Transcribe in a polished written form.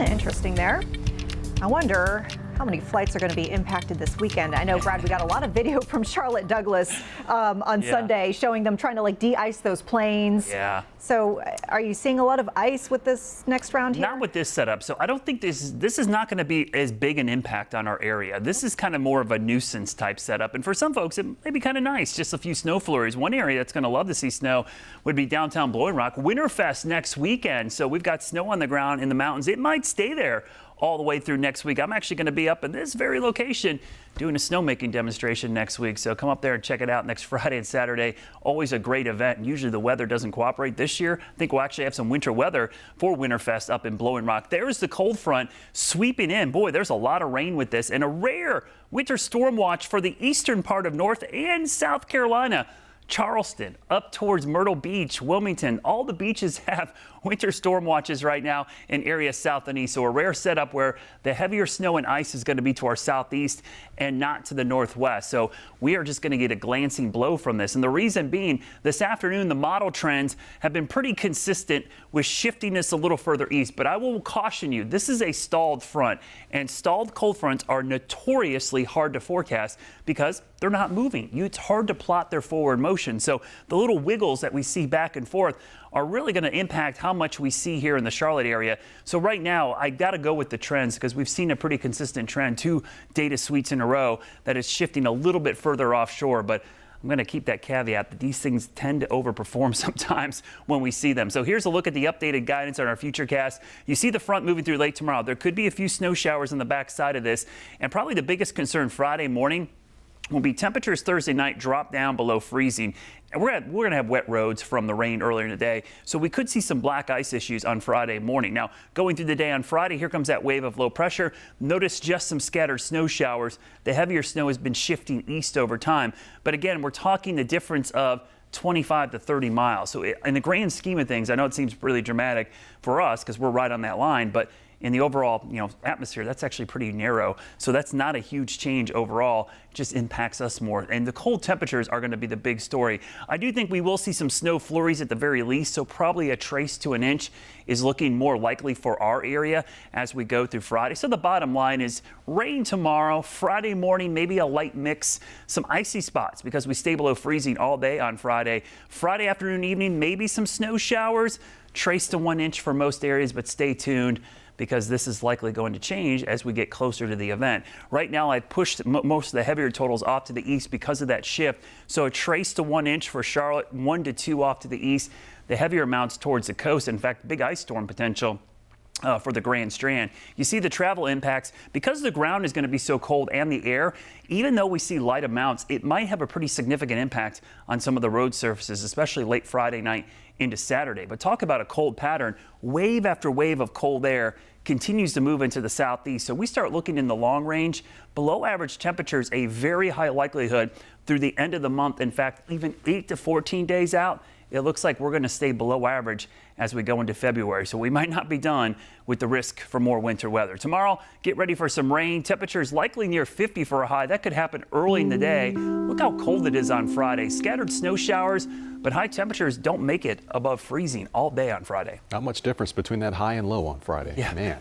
Kind of interesting there. I wonder how many flights are going to be impacted this weekend. I know, Brad, we got a lot of video from Charlotte Douglas on Sunday showing them trying to like de-ice those planes. Yeah. So are you seeing a lot of ice with this next round here? Not with this setup. So I don't think this is not going to be as big an impact on our area. This is kind of more of a nuisance type setup. And for some folks, it may be kind of nice. Just a few snow flurries. One area that's going to love to see snow would be downtown Blowing Rock. Winterfest next weekend. So we've got snow on the ground in the mountains. It might stay there all the way through next week. I'm actually going to be up in this very location doing a snowmaking demonstration next week. So come up there and check it out next Friday and Saturday. Always a great event. And usually the weather doesn't cooperate. This year, I think we'll actually have some winter weather for Winterfest up in Blowing Rock. There's the cold front sweeping in. Boy, there's a lot of rain with this and a rare winter storm watch for the eastern part of North and South Carolina. Charleston, up towards Myrtle Beach, Wilmington, all the beaches have winter storm watches right now in areas south and east. So a rare setup where the heavier snow and ice is going to be to our southeast and not to the northwest. So we are just going to get a glancing blow from this. And the reason being, this afternoon, the model trends have been pretty consistent with shifting this a little further east. But I will caution you, this is a stalled front, and stalled cold fronts are notoriously hard to forecast because they're not moving. It's hard to plot their forward motion. So the little wiggles that we see back and forth are really going to impact how much we see here in the Charlotte area. So right now, I got to go with the trends because we've seen a pretty consistent trend, 2 data suites in a row that is shifting a little bit further offshore. But I'm going to keep that caveat that these things tend to overperform sometimes when we see them. So here's a look at the updated guidance on our futurecast. You see the front moving through late tomorrow. There could be a few snow showers on the back side of this. And probably the biggest concern Friday morning will be temperatures Thursday night drop down below freezing. And we're going to have wet roads from the rain earlier in the day. So we could see some black ice issues on Friday morning. Now, going through the day on Friday, here comes that wave of low pressure. Notice just some scattered snow showers. The heavier snow has been shifting east over time. But again, we're talking the difference of 25 to 30 miles. So in the grand scheme of things, I know it seems really dramatic for us because we're right on that line, but in the overall, atmosphere, that's actually pretty narrow. So that's not a huge change overall. It just impacts us more. And the cold temperatures are going to be the big story. I do think we will see some snow flurries at the very least. So probably a trace to an inch is looking more likely for our area as we go through Friday. So the bottom line is rain tomorrow, Friday morning, maybe a light mix, some icy spots because we stay below freezing all day on Friday. Friday afternoon, evening, maybe some snow showers, trace to 1 inch for most areas, but stay tuned, because this is likely going to change as we get closer to the event. Right now, I've pushed most of the heavier totals off to the east because of that shift. So a trace to 1 inch for Charlotte, 1 to 2 off to the east. The heavier amounts towards the coast. In fact, big ice storm potential for the Grand Strand. You see the travel impacts because the ground is going to be so cold and the air. Even though we see light amounts, it might have a pretty significant impact on some of the road surfaces, especially late Friday night into Saturday. But talk about a cold pattern. Wave after wave of cold air continues to move into the southeast. So we start looking in the long range, below average temperatures, a very high likelihood through the end of the month. In fact, even 8 to 14 days out, it looks like we're going to stay below average as we go into February. So we might not be done with the risk for more winter weather. Tomorrow, get ready for some rain. Temperatures likely near 50 for a high. That could happen early in the day. Look how cold it is on Friday. Scattered snow showers, but high temperatures don't make it above freezing all day on Friday. Not much difference between that high and low on Friday. Yeah. Man.